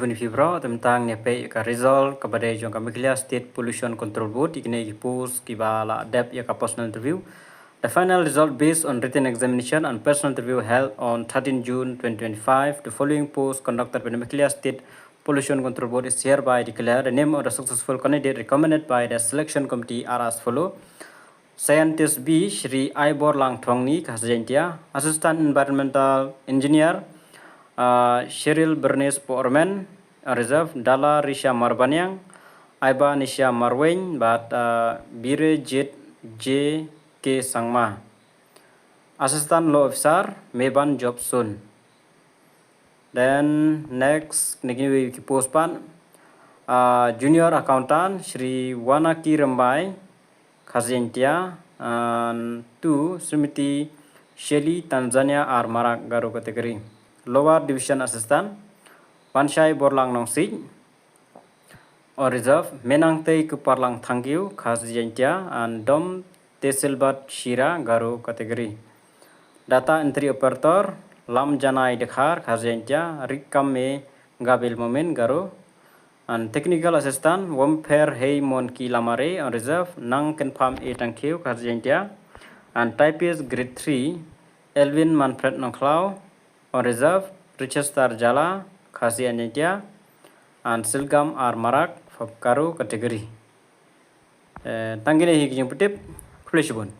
sebelum fibro tentang nepe ka result kepada Jong Kamiklia State Pollution Control Board ikne post kibala dep ya ka personal interview. The final result based on written examination and personal interview held on 13 June 2025. The following post conducted by the Kamiklia State Pollution Control Board is hereby declared. The name of the successful candidate recommended by the selection committee are as follow. Scientist B. Shri Aibor Lang Thongni Khasjentia, Assistant Environmental Engineer Cheryl Bernice Porman, Reserve Dala Risha Marbanyang, Aiba Nisha Marwain, but Bire Jet J. K. Sangma. Assistant Law Officer Meban Jobson. Then next, Nigini Postpan, Junior Accountant Shri Wanaki Rambai Khasjentia, and 2 Srimati Shelly Tanzania Armarak Garo category. Lower Division Assistant Panshai Borlang Nongsing or Reserve Menang Tei Kuparlang Thangyu Khasjentia and Dom Tesilbat Shira Garo category. Data Entry Operator Lam Janai Dekhar Khasjentia Rikame Gabil Momen Garo and Technical Assistant Womper Hei Mon Ki Lamare on Reserve Nang Kenpam E Tankyu Khasjentia and Typist Grade 3 Elvin Manfred Nongklau on Reserve Richester Jala Khasjentia and Silgam R Marak for Karo category. Tangine Higing Petip Fleshbone.